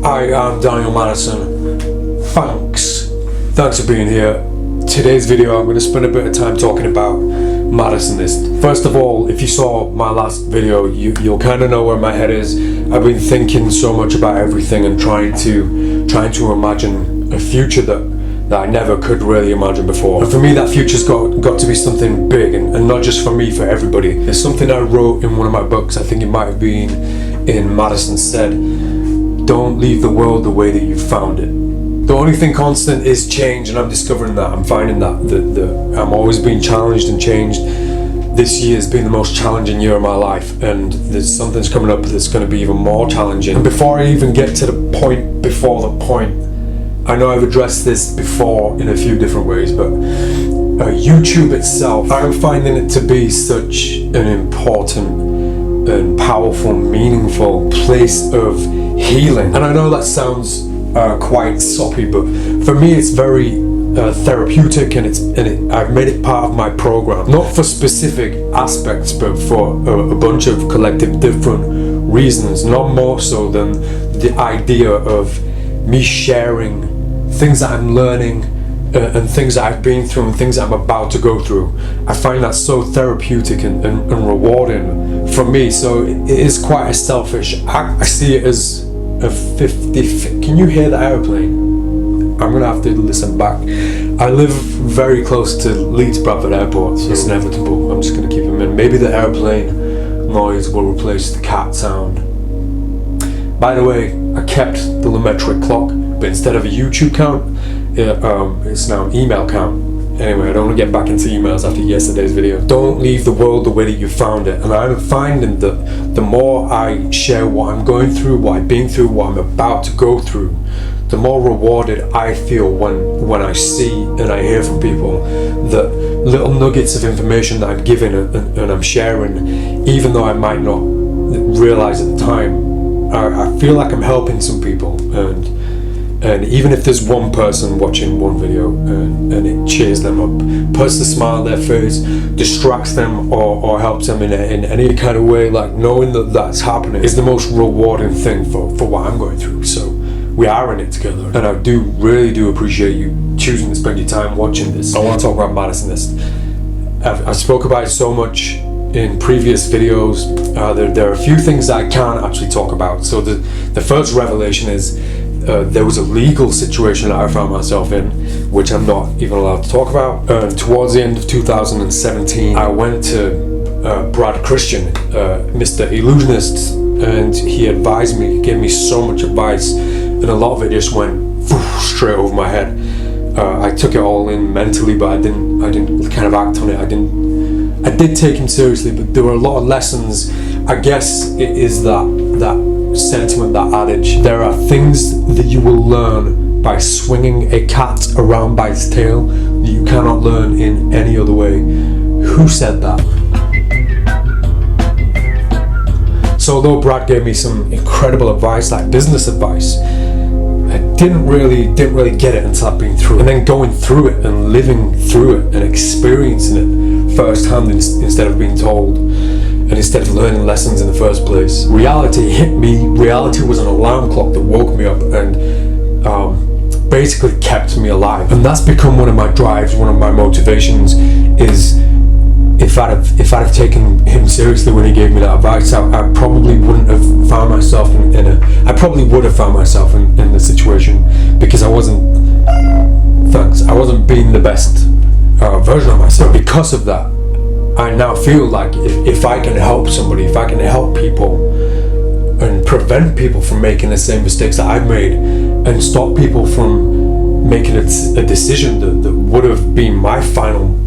Hi, I'm Daniel Madison. Thanks for being here. Today's video, I'm going to spend a bit of time talking about Madisonist. First of all, if you saw my last video, you'll kind of know where my head is. I've been thinking so much about everything and trying to imagine a future that I never could really imagine before. And for me, that future's got to be something big, and not just for me, for everybody. There's something I wrote in one of my books, I think it might have been in Madison, said, don't leave the world the way that you found it. The only thing constant is change, and I'm discovering that. I'm finding that I'm always being challenged and changed. This year has been the most challenging year of my life, and there's something's coming up that's going to be even more challenging. And before I even get to the point before the point, I know I've addressed this before in a few different ways, but YouTube itself, I'm finding it to be such an important and powerful, meaningful place of healing. And I know that sounds quite soppy, but for me it's very therapeutic, and I've made it part of my program, not for specific aspects, but for a bunch of collective different reasons, not more so than the idea of me sharing things that I'm learning and things that I've been through and things that I'm about to go through. I find that so therapeutic and rewarding for me, so it is quite a selfish act. I see it as a 50. Can you hear the airplane? I'm gonna have to listen back. I live very close to Leeds Bradford Airport, so it's inevitable. I'm just gonna keep them in. Maybe the airplane noise will replace the cat sound. By the way, I kept the Lumetric clock, but instead of a YouTube count, it's now an email count. Anyway, I don't want to get back into emails after yesterday's video. Don't leave the world the way that you found it. And I'm finding that the more I share what I'm going through, what I've been through, what I'm about to go through, the more rewarded I feel when I see and I hear from people that little nuggets of information that I'm giving and I'm sharing, even though I might not realize at the time, I feel like I'm helping some people, and even if there's one person watching one video and it cheers them up, puts a smile on their face, distracts them or helps them in any kind of way, like knowing that that's happening is the most rewarding thing for what I'm going through. So we are in it together, and I really do appreciate you choosing to spend your time watching this. I want to talk about Madisonist. I spoke about it so much in previous videos. There are a few things that I can't actually talk about. So the first revelation is there was a legal situation that I found myself in, which I'm not even allowed to talk about. Towards the end of 2017, I went to Brad Christian, Mr. Illusionist, and he advised me, gave me so much advice, and a lot of it just went straight over my head. I took it all in mentally, but I didn't kind of act on it. I did take him seriously, but there were a lot of lessons. I guess it is that sentiment, that adage. There are things that you will learn by swinging a cat around by its tail that you cannot learn in any other way. Who said that? So although Brad gave me some incredible advice, like business advice, I didn't really get it until I've been through it. And then going through it and living through it and experiencing it firsthand instead of being told, and instead of learning lessons in the first place. Reality hit me. Reality was an alarm clock that woke me up and basically kept me alive. And that's become one of my drives, one of my motivations, is if I'd have taken him seriously when he gave me that advice, I probably wouldn't have found myself I probably would have found myself in the situation, because I wasn't being the best version of myself. Because of that, I now feel like if I can help somebody, if I can help people and prevent people from making the same mistakes that I've made, and stop people from making a decision that would have been my final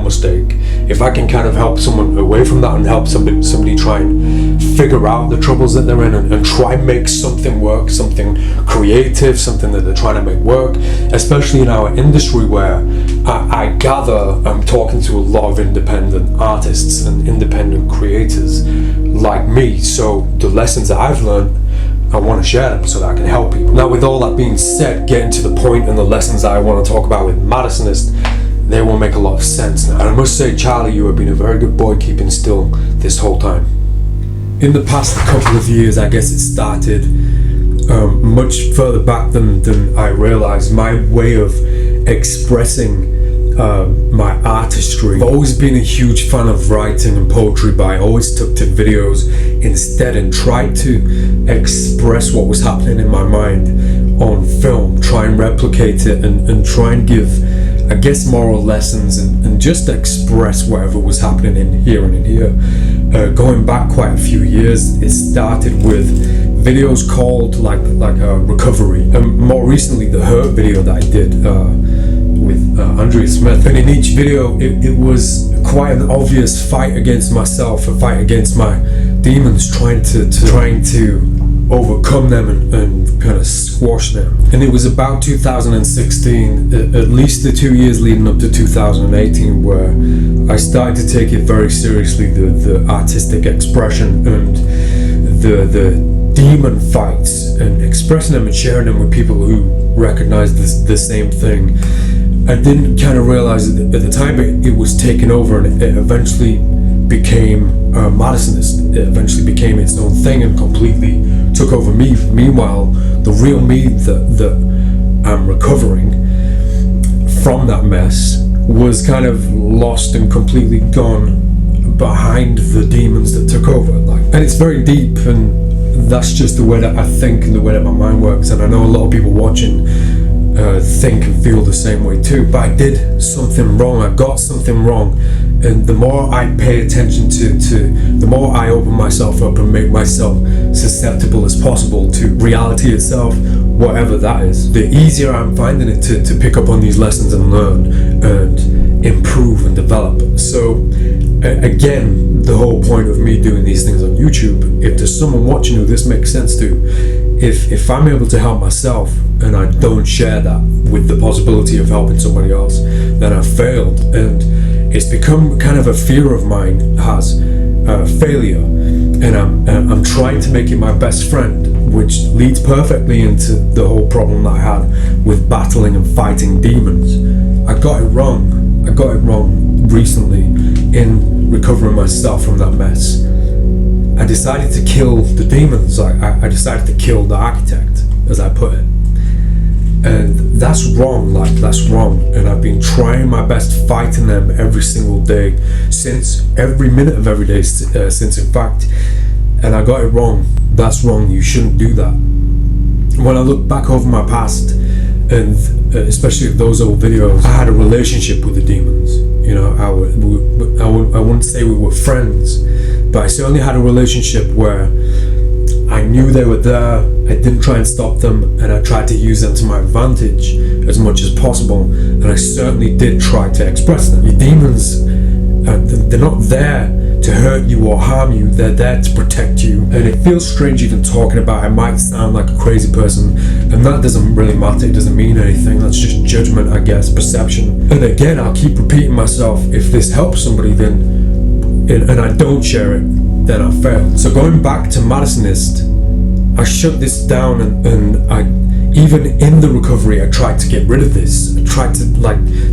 mistake, if I can kind of help someone away from that and help somebody try and figure out the troubles that they're in and try and make something work, something creative, something that they're trying to make work, especially in our industry where I gather I'm talking to a lot of independent artists and independent creators like me. So the lessons that I've learned, I want to share them so that I can help people. Now, with all that being said, getting to the point and the lessons that I want to talk about with Madisonist, they will make a lot of sense now. And I must say, Charlie, you have been a very good boy keeping still this whole time. In the past couple of years, I guess it started much further back than I realized. My way of expressing my artistry. I've always been a huge fan of writing and poetry, but I always took to videos instead and tried to express what was happening in my mind on film, try and replicate it and try and give, I guess, moral lessons and just express whatever was happening in here and in here. Going back quite a few years, it started with videos called like recovery, and more recently the Hurt video that I did with Andrea Smith. And in each video it was quite an obvious fight against myself, a fight against my demons, trying to overcome them and kind of squash them. And it was about 2016, at least the 2 years leading up to 2018, where I started to take it very seriously, the artistic expression and the demon fights, and expressing them and sharing them with people who recognize the same thing. I didn't kind of realize at the time it was taken over, and it eventually became Madisonist. It eventually became its own thing and completely took over me. Meanwhile, the real me that I'm recovering from that mess was kind of lost and completely gone behind the demons that took over. And it's very deep, and that's just the way that I think and the way that my mind works. And I know a lot of people watching think and feel the same way too, but I did something wrong. I got something wrong, and the more I pay attention to the more I open myself up and make myself susceptible as possible to reality itself, whatever that is, the easier I'm finding it to pick up on these lessons and learn and improve and develop. So again, the whole point of me doing these things on YouTube, if there's someone watching who this makes sense to, if I'm able to help myself and I don't share that with the possibility of helping somebody else, then I've failed. And it's become kind of a fear of mine, has failure, and I'm trying to make it my best friend, which leads perfectly into the whole problem that I had with battling and fighting demons. I got it wrong recently in recovering myself from that mess. I decided to kill the demons. I decided to kill the architect, as I put it. And that's wrong, that's wrong. And I've been trying my best fighting them every single day, since every minute of every day, since in fact, and I got it wrong. That's wrong, you shouldn't do that. When I look back over my past, and especially those old videos, I had a relationship with the demons. You know, I wouldn't say we were friends, but I certainly had a relationship where I knew they were there. I didn't try and stop them, and I tried to use them to my advantage as much as possible, and I certainly did try to express them. Your demons, they're not there to hurt you or harm you, they're there to protect you. And it feels strange even talking about it. I might sound like a crazy person, and that doesn't really matter, it doesn't mean anything, that's just judgment, I guess, perception. And again, I'll keep repeating myself, if this helps somebody, then and I don't share it, then I failed. So going back to Madisonist, I shut this down, and I, even in the recovery, I tried to get rid of this. I tried to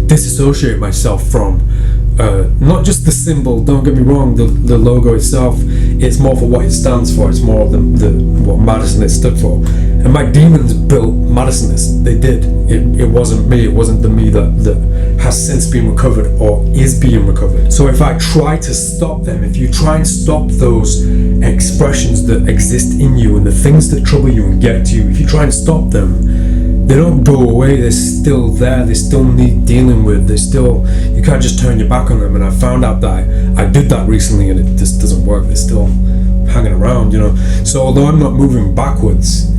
disassociate myself from not just the symbol, don't get me wrong, the logo itself, it's more for what it stands for, it's more of what Madisonist stood for. And my demons built Madisonist, they did. It wasn't me, it wasn't the me that has since been recovered or is being recovered. So if I try to stop them, if you try and stop those expressions that exist in you and the things that trouble you and get to you, if you try and stop them, they don't go away, they're still there, they still need dealing with, you can't just turn your back on them. And I found out that I did that recently, and it just doesn't work, they're still hanging around, you know. So although I'm not moving backwards,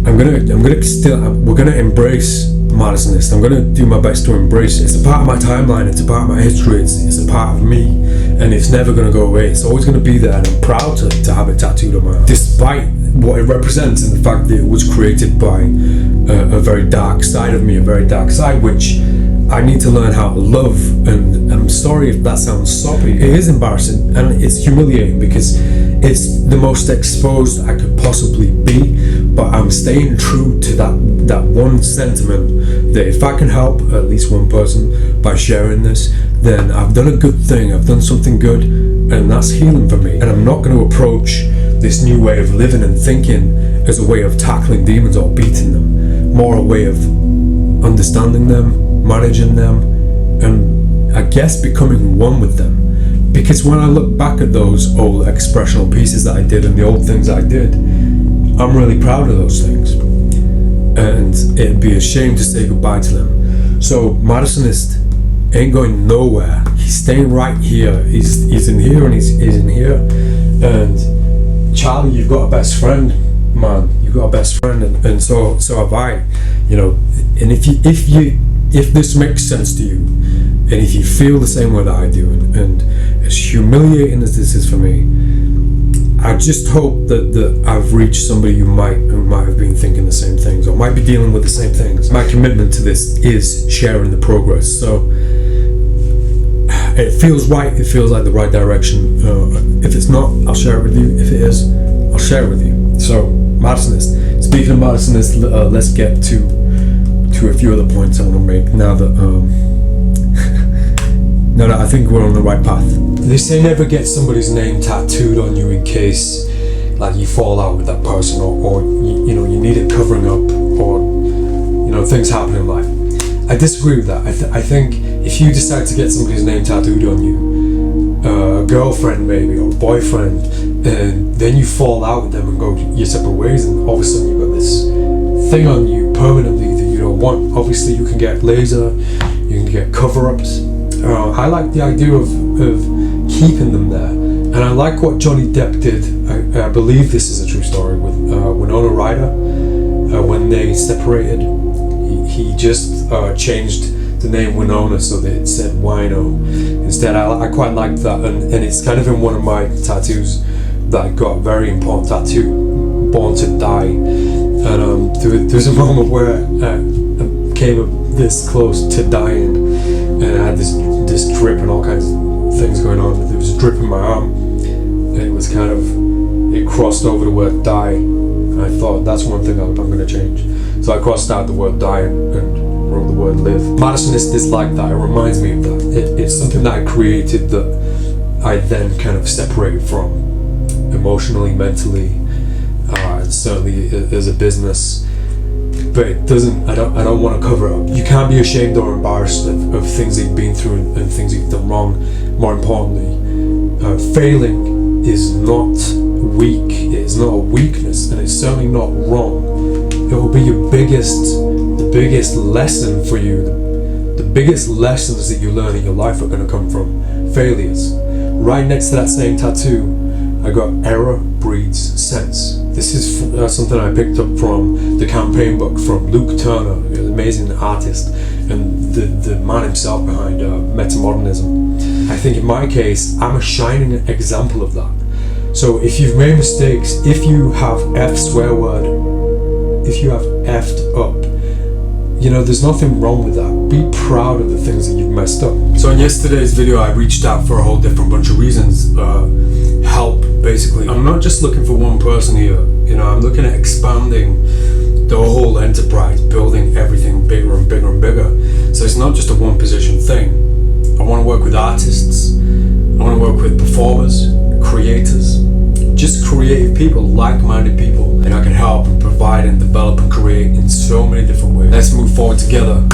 we're gonna embrace Madisonist. I'm gonna do my best to embrace it. It's a part of my timeline, it's a part of my history, it's a part of me, and it's never gonna go away. It's always gonna be there, and I'm proud to have it tattooed on my arm, despite what it represents and the fact that it was created by a very dark side of me, a very dark side which I need to learn how to love. And I'm sorry if that sounds soppy. It is embarrassing and it's humiliating because it's the most exposed I could possibly be, but I'm staying true to that one sentiment that if I can help at least one person by sharing this, then I've done a good thing, I've done something good, and that's healing for me. And I'm not going to approach this new way of living and thinking as a way of tackling demons or beating them, more a way of understanding them, managing them, and I guess becoming one with them. Because when I look back at those old expressional pieces that I did and the old things that I did, I'm really proud of those things, and it'd be a shame to say goodbye to them. So Madisonist ain't going nowhere. He's staying right here. He's in here and he's in here. And Charlie, you've got a best friend, man. You've got a best friend, and so have I. You know, and if this makes sense to you, and if you feel the same way that I do, and as humiliating as this is for me, I just hope that I've reached somebody who might have been thinking the same things or might be dealing with the same things. My commitment to this is sharing the progress. So it feels right. It feels like the right direction. If it's not, I'll share it with you. If it is, I'll share it with you. So Madisonist. Speaking of Madisonist, let's get to a few other points I want to make now that I think we're on the right path. They say never get somebody's name tattooed on you in case like you fall out with that person, or you know, you need it covering up, or you know, things happen in life. I disagree with that. I think if you decide to get somebody's name tattooed on you, a girlfriend maybe, or a boyfriend, and then you fall out with them and go your separate ways, and all of a sudden you've got this thing on you permanently that you don't want. Obviously you can get laser, you can get cover-ups. I like the idea of keeping them there, and I like what Johnny Depp did. I believe this is a true story with Winona Ryder. When they separated, he just changed the name Winona so that it said Wino instead. I quite liked that, and it's kind of in one of my tattoos that I got, a very important tattoo, Born to Die. And there was a moment where I came this close to dying, and I had this drip and all kinds of things going on. There was a drip in my arm, and it was kind of, it crossed over the word die, and I thought that's one thing I'm going to change. So I crossed out the word die and wrote the word live. Madisonist is like that. It reminds me of that. It's something that I created that I then kind of separated from emotionally, mentally, certainly as a business. But it doesn't. I don't want to cover it up. You can't be ashamed or embarrassed of things that you've been through and things you've done wrong. More importantly, failing is not weak. It is not a weakness, and it's certainly not wrong. It will be the biggest lesson for you. The biggest lessons that you learn in your life are going to come from failures. Right next to that same tattoo, I got error breeds sense. This is something I picked up from the campaign book from Luke Turner, an amazing artist, and the man himself behind Metamodernism. I think in my case, I'm a shining example of that. So if you've made mistakes, if you have swear word, if you have effed up, you know, there's nothing wrong with that. Be proud of the things that you've messed up. So in yesterday's video, I reached out for a whole different bunch of reasons. Help, basically. I'm not just looking for one person here. You know, I'm looking at expanding the whole enterprise, building everything bigger and bigger and bigger. So it's not just a one position thing. I want to work with artists. I want to work with performers, creators, just creative people, like-minded people, and I can help and provide and develop and create in so many different ways. Let's move forward together.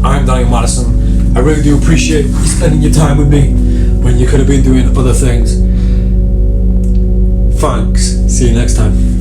I'm Daniel Madison. I really do appreciate you spending your time with me when you could have been doing other things. Thanks. See you next time.